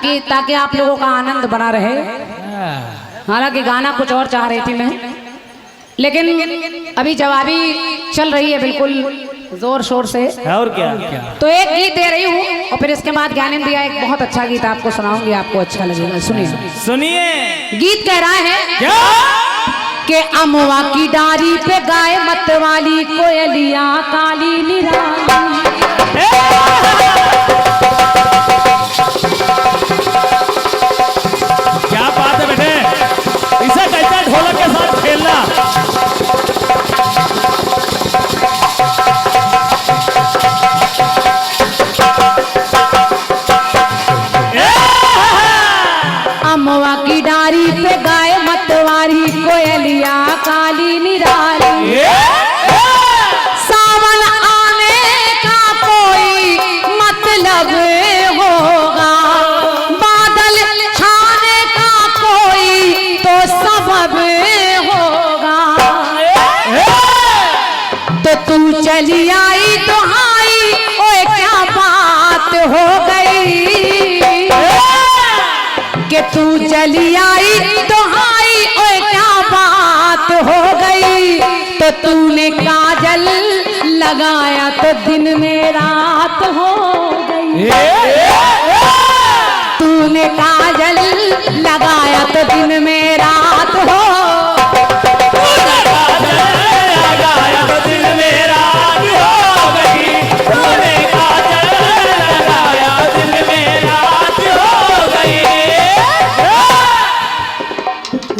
ताकि आप लोगों का आनंद बना रहे। हालांकि गाना कुछ और चाह रही थी मैं, लेकिन अभी जवाबी चल रही है बिल्कुल जोर शोर से। और क्या तो एक गीत दे रही हूँ और फिर इसके बाद ज्ञानेंद्र दिया एक बहुत अच्छा गीत आपको सुनाऊंगी, आपको अच्छा लगेगा। सुनिए सुनिए। गीत कह रहा है क्या कि अमवा की डारी पे गाय मतवाली कोयलिया काली निराली। क्या बात है बेटे, इसे कैसे ढोलक के साथ खेलना। अमवा की डारी पे गाय मतवारी कोयलिया काली निराली। सावन आने का कोई मतलब होगा, बादल छाने का कोई तो सबब होगा। तो तू चली आई तो आई, ओए क्या बात हो गई कि तू चली आई तो आई, ओए क्या बात हो गई। तो तूने काजल लगाया तो दिन में रात हो गई। तूने काजल लगाया तो दिन में रात हो।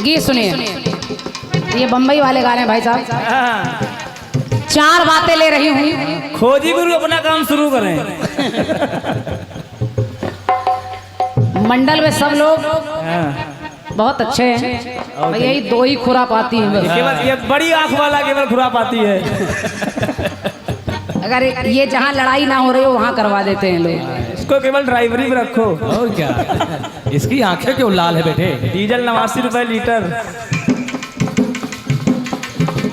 गीत सुनिए, ये बम्बई वाले गाने भाई साहब। चार बातें ले रही हूँ। खोजी गुरु अपना काम शुरू करें। मंडल में सब लोग बहुत अच्छे हैं, भाई यही दो ही खुरापाती हैं। केवल ये बड़ी आंख वाला केवल खुरापाती है। अगर ये जहाँ लड़ाई ना हो रही हो वहाँ करवा देते हैं लोग। इसको केवल ड्राइवरी में रखो। और क्या, इसकी आंखें क्यों लाल है बेटे। डीजल 89 रुपए लीटर।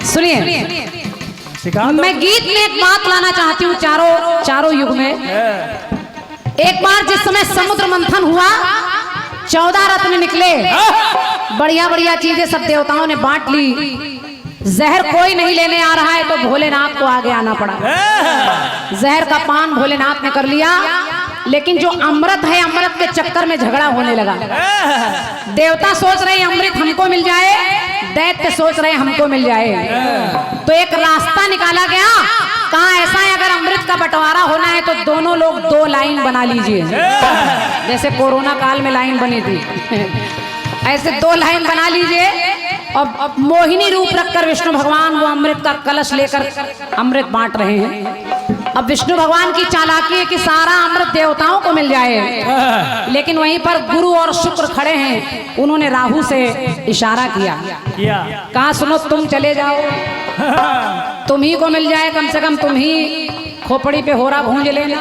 सुनिए, सिखा दो। मैं गीत में एक बात लाना चाहती हूँ। चारों युग में एक बार जिस समय समुद्र मंथन हुआ, 14 रत्न निकले, बढ़िया बढ़िया चीजें सब देवताओं ने बांट ली। जहर कोई नहीं लेने आ रहा है तो भोलेनाथ को आगे आना पड़ा। जहर का पान भोलेनाथ ने कर लिया, लेकिन जो अमृत है, अमृत के चक्कर में झगड़ा होने लगा। देवता सोच रहे हैं अमृत हमको मिल जाए, दैत्य सोच रहे हैं हमको मिल जाए। तो एक रास्ता निकाला गया, कहा ऐसा है अगर अमृत का बंटवारा होना है तो दोनों लोग 2 लाइन बना लीजिए, जैसे कोरोना काल में लाइन बनी थी। ऐसे 2 लाइन बना लीजिए। अब मोहिनी रूप रखकर विष्णु भगवान वो अमृत का कलश लेकर अमृत बांट रहे हैं। अब विष्णु भगवान की चालाकी है कि सारा अमृत देवताओं को मिल जाए, लेकिन वहीं पर गुरु और शुक्र खड़े हैं। उन्होंने राहु से इशारा किया, कहा सुनो तुम चले जाओ, तुम ही को मिल जाए, कम से कम तुम ही खोपड़ी पे होरा भूंज लेना,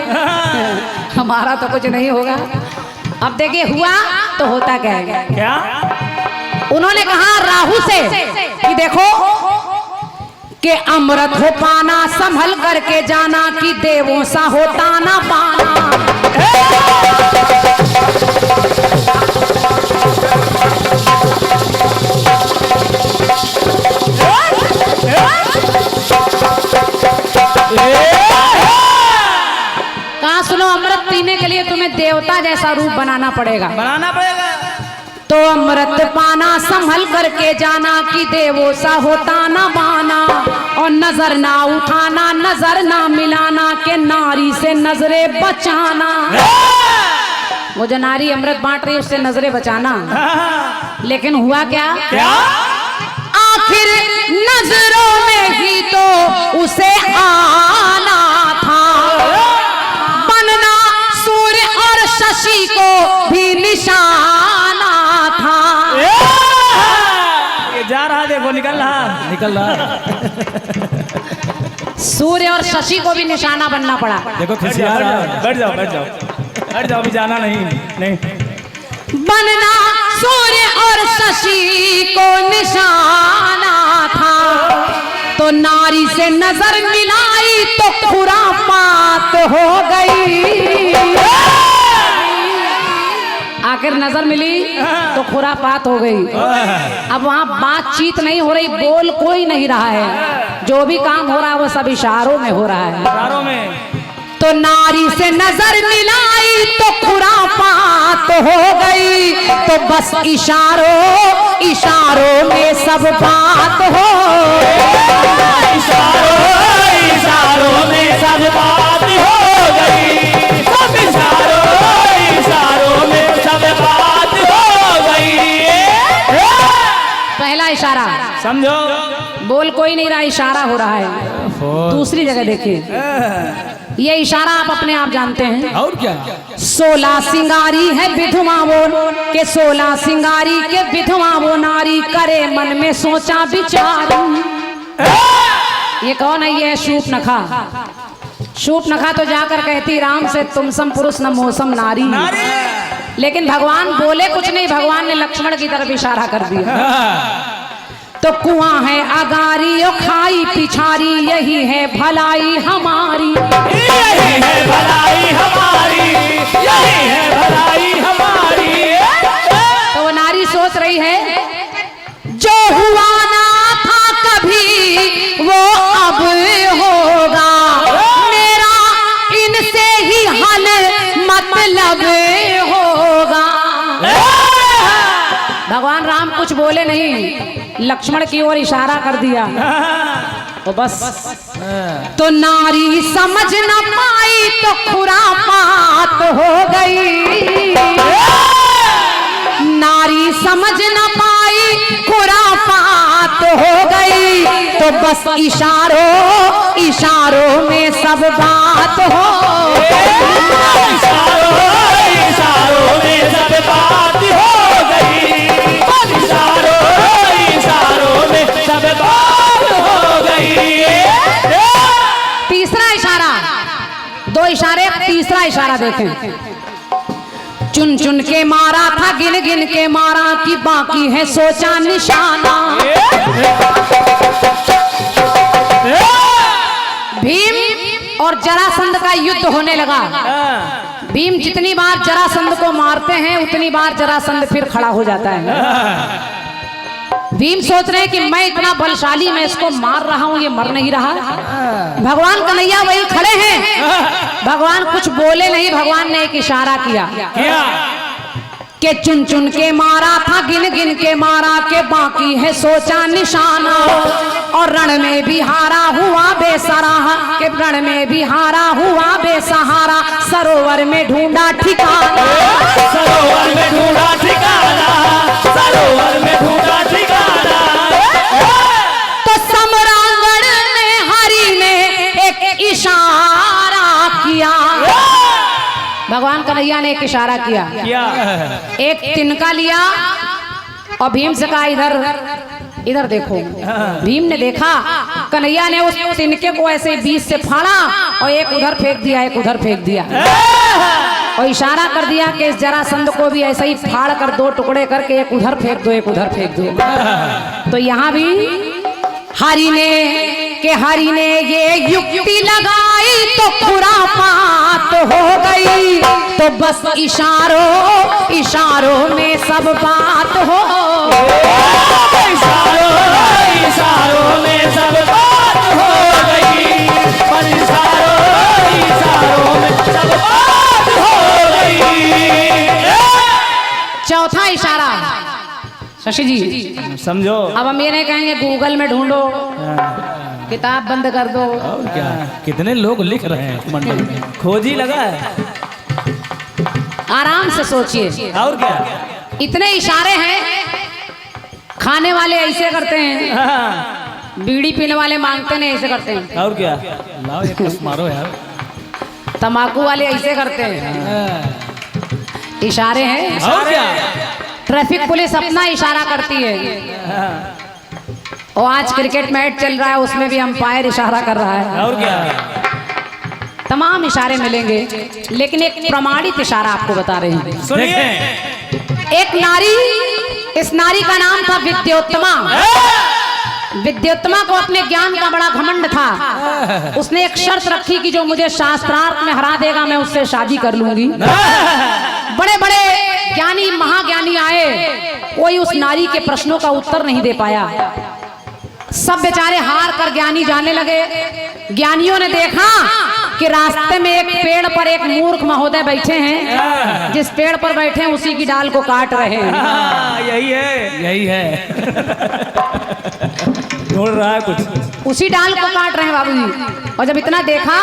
हमारा तो कुछ नहीं होगा। अब देखिए हुआ तो होता क्या है। क्या उन्होंने कहा राहु से कि देखो कि अमृत हो पाना संभल करके जाना, कि देवों सा होता ना पाना। कहा सुनो अमृत पीने के लिए तुम्हें देवता जैसा रूप बनाना पड़ेगा। तो अमृत पाना संभल करके जाना, कि देवों सा होता ना बाना। और नजर ना उठाना, नजर ना मिलाना, के नारी से नजरें बचाना। वो जो नारी अमृत बांट रही है उससे नजरें बचाना। लेकिन हुआ क्या, आखिर नजरों में ही तो उसे आना था, बनना सूर्य और शशि को भी निशाना था। ये जा रहा, देखो निकल रहा। सूर्य और शशि को भी निशाना बनना पड़ा। देखो खिसिया रहा है। बैठ जाओ, अभी जाना नहीं। बनना सूर्य और शशि को निशाना था, तो नारी से नजर मिलाई तो खुरापात हो गई। आखिर नजर मिली तो खुरापात हो गई। अब वहाँ बातचीत नहीं हो रही, बोल कोई नहीं रहा है, जो भी काम हो रहा है वो सब इशारों में हो रहा है। इशारों में तो नारी से नजर मिलाई तो खुरापात हो गई, तो बस इशारों इशारों में सब बात हो। इशारों में सब बात हो गई, सब इशारों में सब बात हो गई। पहला इशारा समझो, बोल कोई नहीं रहा, इशारा हो रहा है। दूसरी जगह देखिए, ये इशारा आप अपने आप जानते हैं। और क्या? 16 सिंगारी है विधवा वो के 16 सिंगारी के विधवा वो नारी करे मन में सोचा विचार। ये कौन है? ये शूर्पणखा। शूर्पणखा तो जाकर कहती राम से तुम सम पुरुष न मौसम नारी। लेकिन भगवान बोले कुछ नहीं, भगवान ने लक्ष्मण की तरफ इशारा कर दिया। तो कुआं है अगारी और खाई पिछारी, यही है भलाई हमारी, यही है भलाई हमारी, यही है भलाई हमारी। तो वो नारी सोच रही है जो हुआ ना था कभी वो अब होगा, मेरा इनसे ही हल मतलब होगा। भगवान राम कुछ बोले नहीं, लक्ष्मण की ओर इशारा कर दिया। तो बस तो नारी समझ न पाई तो खुरापात हो गई, नारी समझ न पाई खुरापात हो गई, तो बस इशारों इशारों में सब बात हो। इशारों में सब बात हो गई, इशारों में सब बात हो गई। तीसरा इशारा, 2 इशारे, तीसरा इशारा देखें। चुन चुन के मारा था, गिन गिन के मारा कि बाकी है सोचा निशाना। भीम और जरासंध का युद्ध होने लगा। भीम जितनी बार जरासंध को मारते हैं उतनी बार जरासंध फिर खड़ा हो जाता है। भीम सोच रहे हैं कि मैं इतना बलशाली, मैं इसको मार रहा हूं, ये मर नहीं रहा। भगवान कन्हैया वही खड़े हैं, भगवान कुछ बोले नहीं, भगवान ने एक इशारा किया कि चुन चुन के मारा था, गिन गिन के मारा के बाकी है सोचा निशाना। और रण में भी हारा हुआ बेसहारा, के रण में भी हारा हुआ बेसहारा, सरोवर में ढूंढा ठिकाना, सरोवर में ढूंढा ठिकाना, सरोवर में ढूंढा ठिकाना। तो सम्रांगण में हरि ने एक इशारा किया। भगवान कन्हैया ने एक इशारा किया, एक तिनका लिया और भीम से कहा इधर इधर देखो। भीम ने देखा, कन्हैया ने उस तिनके को ऐसे बीच से फाड़ा और एक उधर फेंक दिया, एक उधर फेंक दिया, और इशारा कर दिया कि इस जरासंध को भी ऐसे ही फाड़ कर 2 टुकड़े करके एक उधर फेंक दो, एक उधर फेंक दो। तो यहाँ भी हरि ने ये युक्ति लगाई तो खुरापात हो गई, तो बस इशारों इशारों में सब बात हो। इशारों में सब बात हो गई, पर इशारों में सब बात हो गई। चौथा इशारा शशि जी, समझो, अब हम ये नहीं कहेंगे गूगल में ढूंढो, किताब बंद कर दो। और क्या? कितने लोग लिख रहे हैं मंडल में, खोजी लगा है। आराम से सोचिए, और क्या? इतने इशारे हैं। खाने वाले ऐसे करते हैं, बीड़ी पीने वाले मांगते नहीं, ऐसे करते हैं। और क्या? लाओ एक कस मारो यार। तंबाकू वाले ऐसे करते हैं, इशारे हैं। और क्या? ट्रैफिक पुलिस अपना इशारा करती है। और आज क्रिकेट मैच चल रहा है, उसमें भी अंपायर इशारा कर रहा है। और क्या? तमाम इशारे मिलेंगे, लेकिन एक प्रमाणित इशारा आपको बता रहे हैं। सुनिए, एक नारी, इस नारी का नाम था विद्योत्तमा। विद्योत्तमा को अपने ज्ञान का बड़ा घमंड था। उसने एक शर्त रखी कि जो मुझे शास्त्रार्थ में हरा देगा मैं उससे शादी कर लूंगी। बड़े बड़े ज्ञानी कोई उस नारी के प्रश्नों का उत्तर नहीं दे पाया। सब बेचारे हार कर ज्ञानी जाने लगे। ज्ञानियों ने देखा कि रास्ते में एक पेड़ पर एक मूर्ख महोदय बैठे हैं, जिस पेड़ पर बैठे हैं उसी की डाल को काट रहे हैं। यही है, यही है। ढूंढ रहा है कुछ, उसी डाल को काट रहे हैं बाबूजी। और जब इतना देखा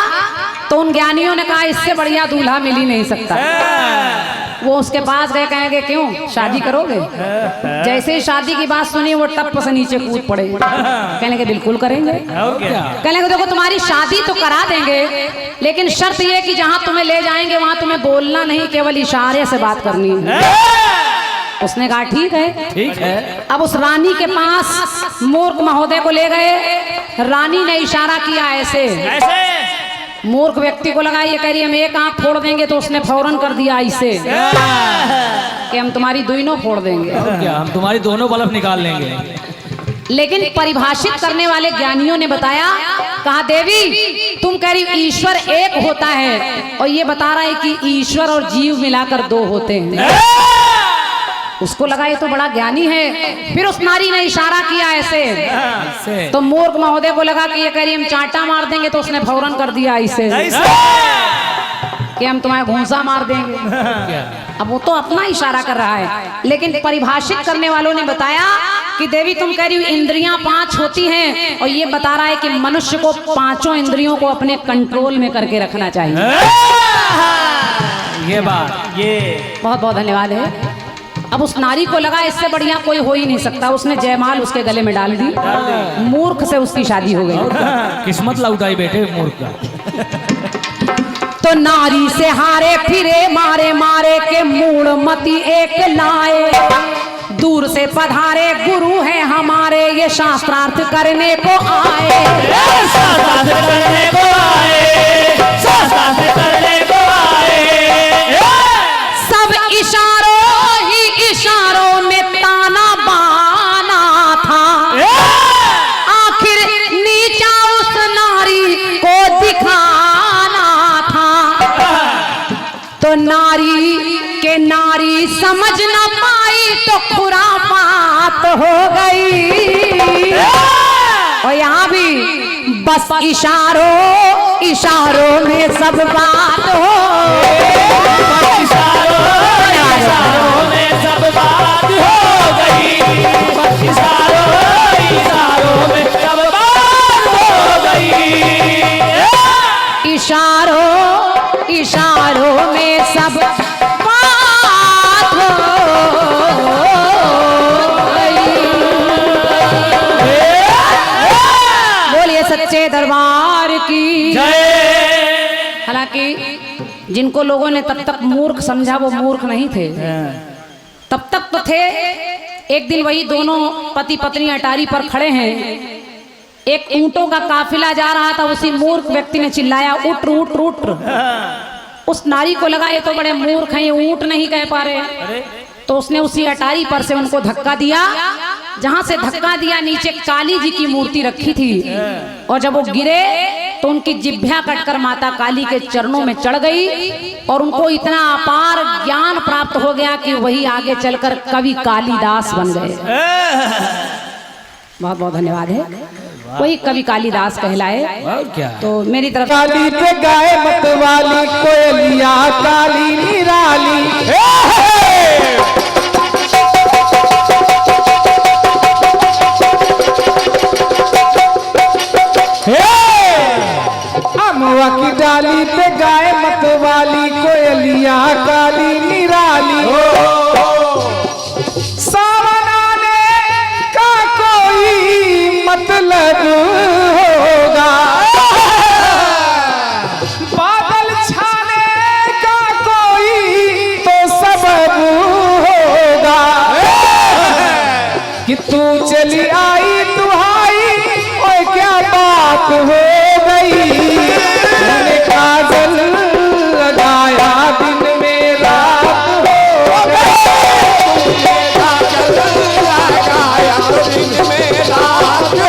तो उन ज्ञानियों ने कहा इससे बढ़िया दूल्हा मिल ही नहीं सकता। वो उसके पास गए, कहेंगे क्यों शादी करोगे? जैसे ही शादी की बात सुनी वो टप से नीचे कूद पड़े। कहने के बिल्कुल करेंगे। कहने के देखो तुम्हारी शादी तो करा देंगे, लेकिन शर्त ये कि जहाँ तुम्हें ले जाएंगे वहाँ तुम्हें बोलना नहीं, केवल इशारे से बात करनी है। उसने कहा ठीक है। ठीक है। अब उस रानी के पास मूर्ख महोदय को ले गए। रानी ने इशारा किया ऐसे। मूर्ख व्यक्ति को लगा ये कह रही हम एक आंख फोड़ देंगे, तो उसने फौरन कर दिया ऐसे कि हम तुम्हारी दोनों फोड़ देंगे। क्या हम तुम्हारी दोनों बल्ब निकाल लेंगे। लेकिन परिभाषित करने वाले ज्ञानियों ने बताया, कहा देवी तुम कह रही ईश्वर एक होता है, और ये बता रहा है कि ईश्वर और जीव मिलाकर दो होते हैं। उसको लगा ये तो बड़ा ज्ञानी है। फिर उस नारी ने इशारा किया ऐसे, तो मूर्ख महोदय को लगा कि ये कह रही हम चांटा मार देंगे, तो उसने फौरन कर दिया ऐसे कि हम तुम्हारे घूंसा मार देंगे। अब वो तो अपना इशारा कर रहा है, लेकिन परिभाषित करने वालों ने बताया कि देवी तुम कह रही हो इंद्रियां 5 होती हैं, और ये बता रहा है कि मनुष्य को 5 इंद्रियों को अपने कंट्रोल में करके रखना चाहिए। ये बात, ये बहुत बहुत धन्यवाद है। अब उस नारी को लगा इससे बढ़िया कोई हो ही नहीं सकता। उसने जयमाल उसके गले में डाल दी। मूर्ख से उसकी शादी हो गई। किस्मत लौटाई बेटे मूर्ख का। तो नारी से हारे फिरे मारे मारे के मूड मती एक लाए, दूर से पधारे गुरु है हमारे ये शास्त्रार्थ करने को आए। सब इशारों ही इशारों में ताना बाना था, आखिर नीचा उस नारी को दिखाना था। तो नारी के नारी समझ न पाई तो खुरापात हो गई। और यहाँ भी बस इशारों इशारों में सब बात हो इशारों में सब बात हो गई। इशारों में सब बात हो गई। इशारों इशारों में सब बात हो गई। बोलिए सच्चे दरबार की जय। हालांकि जिनको लोगों ने तब तक मूर्ख समझा वो मूर्ख नहीं थे, तब तक तो थे। एक दिन वही दोनों पति पत्नी अटारी पर खड़े हैं, एक ऊंटों का काफिला जा रहा था। उसी मूर्ख व्यक्ति ने चिल्लाया उठ उठ उठ। उस नारी को लगा ये तो बड़े मूर्ख हैं, ये ऊंट नहीं कह पा रहे। तो उसने उसी अटारी पर से उनको धक्का दिया। जहां से धक्का दिया नीचे काली जी की मूर्ति रखी थी, और जब वो गिरे तो उनकी जिह्वा कटकर माता काली के चरणों में चढ़ गई, और उनको इतना अपार ज्ञान प्राप्त हो गया कि वही आगे चलकर कवि कालिदास बन गए। बहुत बहुत धन्यवाद है। वही कवि कालिदास कहलाए। क्या तो मेरी तरफ काली पे गाय मत वाली कोयलिया काली निराली। अमवा की डाली पे गाय मत वाली कोयलिया काली निराली। सावन आने का कोई मतलब होगा, बादल छाने का कोई तो सबब होगा, कि तू चली आई दुहाई और क्या बात हो गई। मैंने काजल लगाया दिन में रात हो गई। काजल लगाया दिन में रात हो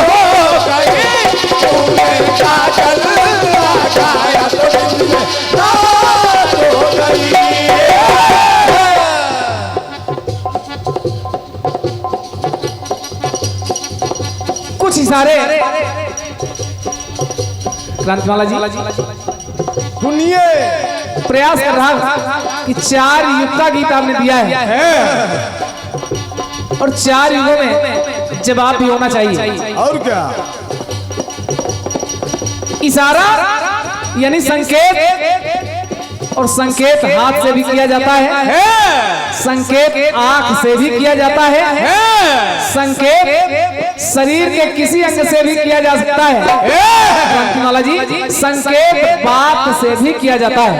गई। काजल लगाया दिन में रात हो गई। कुछ इशारे क्रांतिमाला जी सुनिए। प्रयास कर रहा हूं कि 4 युग का गीत आपने दिया है और 4 युगों में जवाब भी होना चाहिए। और क्या? इशारा यानी संकेत, और संकेत हाथ से भी किया जाता है, संकेत आंख से भी किया जाता है, संकेत शरीर के किसी अंग से भी किया जा सकता है। क्रांतिमाला जी, संकेत बात से भी किया जाता है।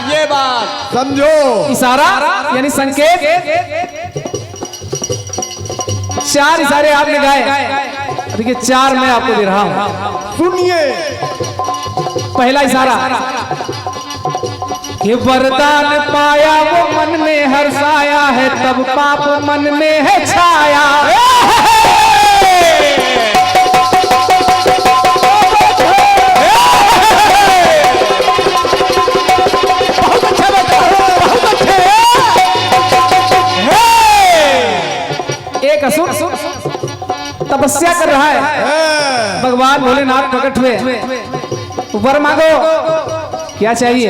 ये बात समझो। इशारा यानी संकेत, 4 इशारे आपने गाए, देखिए 4 मैं आपको दे रहा हूं। सुनिए। पहला इशारा कि वरदान पाया वो मन में हर्षाया है, तब पाप मन में है छाया। एक असुर तपस्या कर रहा है, भगवान भोलेनाथ प्रकट हुए, वर मांगो, क्या चाहिए?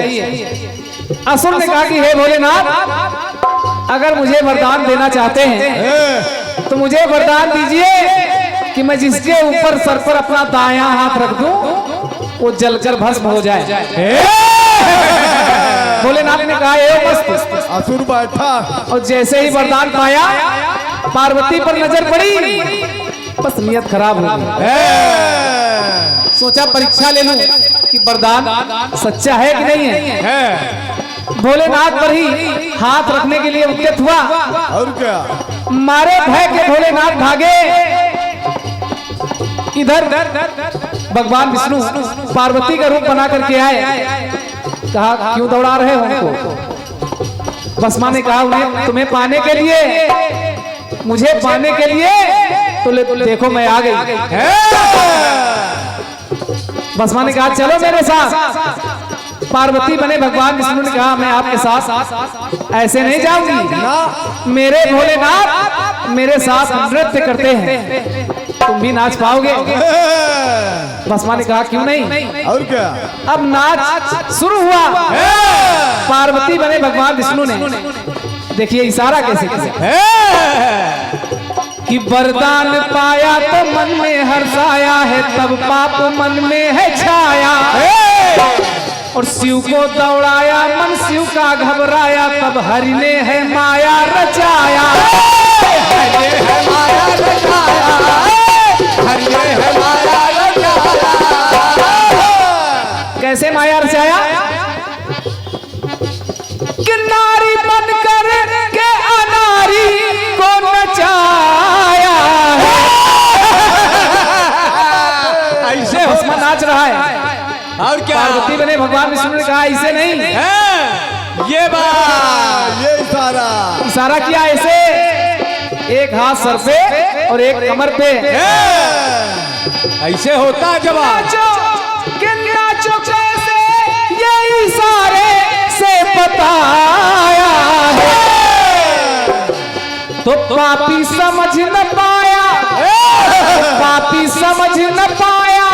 असुर ने कहा कि हे भोलेनाथ, अगर मुझे वरदान देना चाहते हैं तो मुझे वरदान दीजिए कि मैं जिसके ऊपर सर पर अपना दायां हाथ रख दूं वो जलकर भस्म हो जाए। भोलेनाथ ने कहा हे मस्त। असुर बैठा और जैसे ही वरदान पाया, पार्वती पर नजर पड़ी, बस नियत खराब हो गई। सोचा परीक्षा ले लूं कि वरदान सच्चा है कि नहीं है। भोलेनाथ पर ही हाथ रखने के लिए उद्यत हुआ, और क्या? मारे भय के भोलेनाथ भागे। इधर भगवान विष्णु पार्वती का रूप बना करके आए, कहा क्यों दौड़ा रहे हो हमको? भस्मा ने कहा उन्हें तुम्हें पाने के लिए, मुझे पाने के लिए, तो देखो मैं आ गई। भस्मा ने कहा चलो मेरे साथ। पार्वती बने भगवान विष्णु ने कहा मैं आपके साथ ऐसे नहीं जाऊंगी, मेरे भोलेनाथ मेरे साथ नृत्य करते हैं, तुम भी नाच पाओगे। भस्मा ने कहा क्यों नहीं। और क्या? अब नाच शुरू हुआ। पार्वती बने भगवान विष्णु ने, देखिए इशारा कैसे किया कि वरदान पाया तो मन में हर्षाया है, तब पाप मन में है छाया। और शिव को दौड़ाया, मन शिव का घबराया, तब हरि ने है माया रचाया। हरि है माया रचाया, हरि है माया रचाया। कैसे माया रचाया? कि नारी बनकर के अनारी को नचाया है। ऐसे भस्मा नाच रहा है। और क्या? पार्वती बने भगवान विष्णु ने कहा इसे नहीं। ये बात, ये इशारा। इशारा किया ऐसे, एक हाथ सर पे और एक कमर पे। ऐसे होता जवाब। नाचो कैसे ये इशारे से बताया है, तो पापी समझ न पाया, पापी समझ न पाया,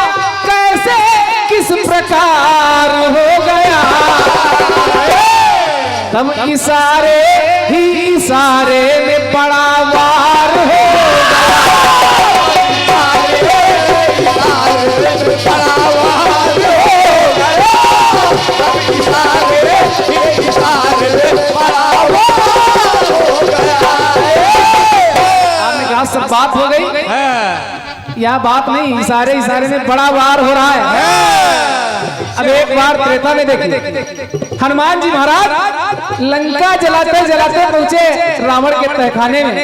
कैसे किस प्रकार हो गया। तब इशारे ही इशारे में बड़ा वार हो आपने कहा सब बात हो गई, यह बात नहीं, इशारे इशारे में बड़ा वार हो रहा है। अब एक बार त्रेता में देखिए, हनुमान जी महाराज लंका जलाते जलाते पहुंचे रावण के तहखाने में।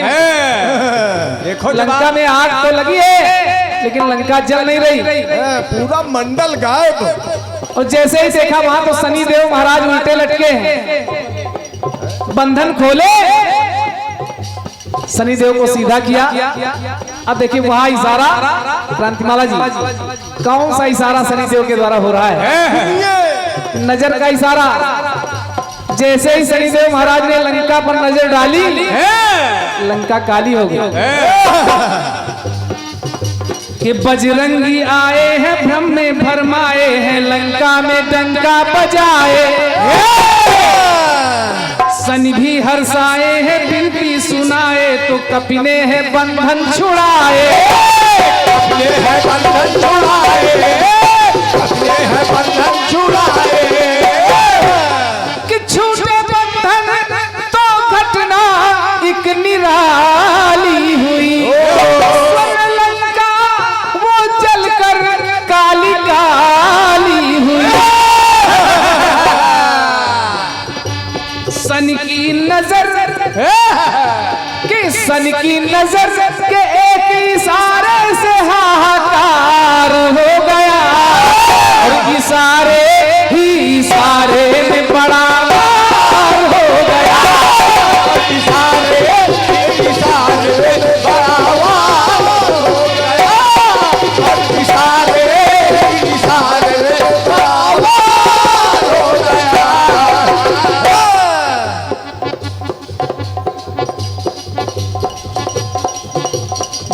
देखो लंका में आग तो लगी है लेकिन लंका जल नहीं रही, पूरा मंडल गायब। और जैसे ही देखा वहां तो शनिदेव महाराज उल्टे लटके हैं। बंधन खोले, शनिदेव को सीधा किया। अब देखिए वहां इशारा, क्रांतिमाला जी कौन सा इशारा शनिदेव के द्वारा हो रहा है? नजर का इशारा। जैसे ही शनिदेव महाराज ने लंका पर नजर डाली, लंका काली हो गई। कि बजरंगी आए हैं भ्रम में भरमाए हैं लंका में डंका बजाए शनि भी हर्षाए हैं बिनती सुनाए तो कपिने है बंधन छुड़ाए ये है बंधन छुड़ाए, ये है बंधन छुड़ाए। कि छूटे बंधन तो घटना एक निराली हुई लंका वो जलकर काली काली हुई सन की नजर सन की नजर के एक इशारे से हाहाकार हो गया और इशारे ही इशारे में बड़ा वार हो गया इशारे इशारे में बड़ा वार हो गया, इशारे इशारे में बड़ा वार हो गया।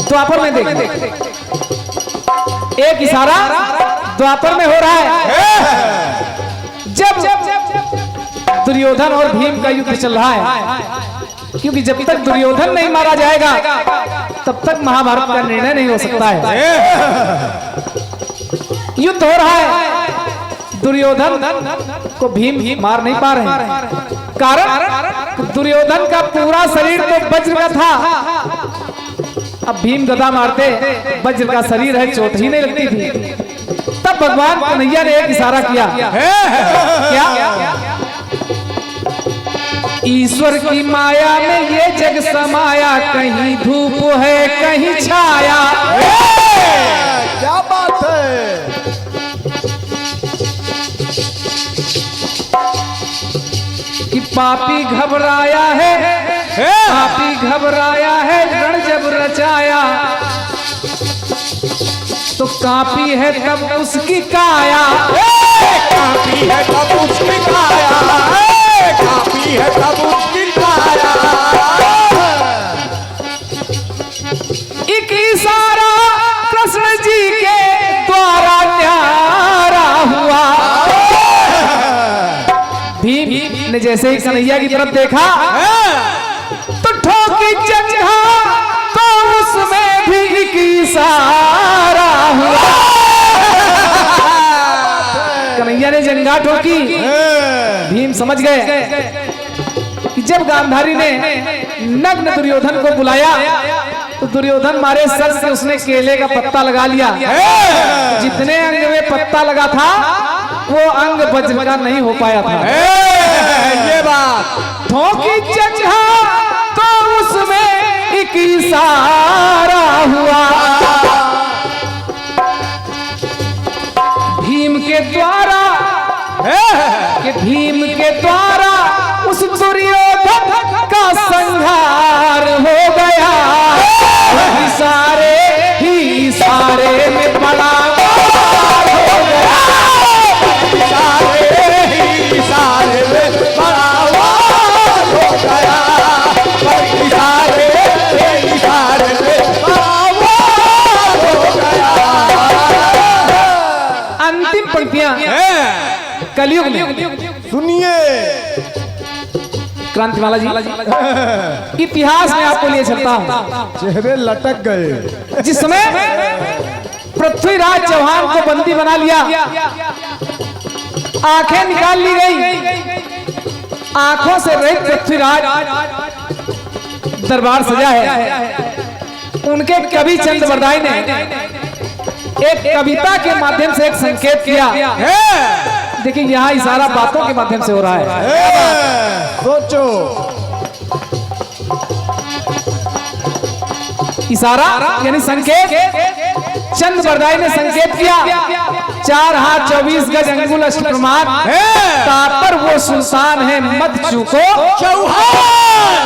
द्वापर में देख एक इशारा द्वापर में हो रहा है जब दुर्योधन और भीम का युद्ध चल रहा है क्योंकि जब तक दुर्योधन नहीं मारा जाएगा तब तक महाभारत का निर्णय नहीं हो सकता है। युद्ध हो रहा है दुर्योधन को भीम मार नहीं पा रहे हैं कारण दुर्योधन का पूरा शरीर तो वज्र का था अब भीम गदा मारते वज्र का शरीर है चोट ही नहीं लगती थी तब भगवान कन्हैया ने एक इशारा किया क्या ईश्वर की माया में ये जग समाया कहीं धूप है कहीं छाया क्या बात है। कि पापी घबराया है पापी घबराया है रण जब रचाया तो कापी है तब उसकी काया काफी है तब उसकी काया, काफी है तब उसकी काया। एक इशारा कृष्ण जी के द्वारा न्यारा हुआ भीम ने जैसे ही कन्हैया की तरफ देखा तो ठोकी जंघा तो उसमें भी एक इशारा हुआ कन्हैया ने जंघा ठोकी भीम समझ गए कि जब गांधारी ने नग्न दुर्योधन को बुलाया तो दुर्योधन मारे सर से उसने केले का पत्ता लगा लिया जितने अंग में पत्ता लगा था वो अंग वज्र का नहीं हो पाया था ये बात ठोकी जंघा तो उसमें एक इशारा हुआ भीम के द्वारा भीम के द्वारा उस दुर्योधन का संहार हो गया इशारे ही इशारे में बड़ा वार हो गया इशारे ही इशारे में बड़ा वार हो गया, इशारे इशारे में बड़ा वार हो गया। अंतिम पंक्तियां कलयुग में सुनिए क्रांतिमाला जी इतिहास में आपको लिए चलता हूं चेहरे लटक गए। जिस समय पृथ्वीराज चौहान को बंदी बना लिया आंखें निकाल ली गई आंखों से रहित पृथ्वीराज दरबार सजा है उनके कवि चंद बरदाई ने एक कविता के माध्यम से एक संकेत किया देखिए यहाँ इशारा बातों के माध्यम से हो रहा है सोचो इशारा यानी संकेत चंद बरदाई ने संकेत किया 4 हाथ 24 गज अंगुल अष्टप्रमाण तापर वो सुल्तान है मत चूको चौहान।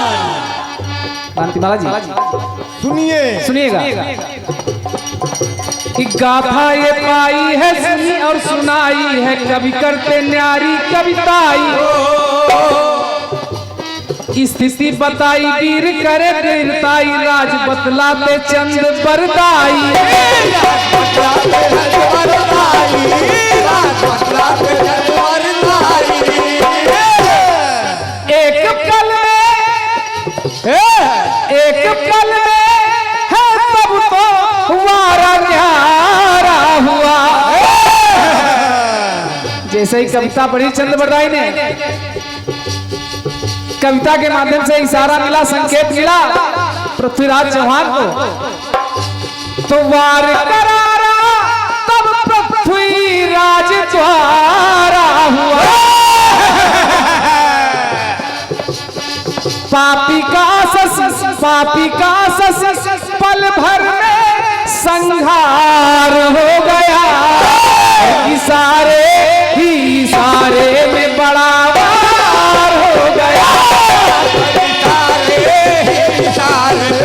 क्रांतिमाला जी सुनिए सुनिएगा कि गाथा ये पाई है सुनी और सुनाई है कवि करते न्यारी कविताई स्थिति बताई वीर करे वीरताई राज बतलाते चंद बरदाई एक पल में है तब तो वारा न्यारा हुआ। जैसे ही कविता पढ़ी चंद बरदाई ने, कविता के माध्यम से इशारा मिला, संकेत मिला पृथ्वीराज चौहान को, तो वार करारा तब पृथ्वीराज द्वारा हुआ। पापी का सस पल भर में संहार हो गया, इशारे में बड़ा वार हो गया। इशारे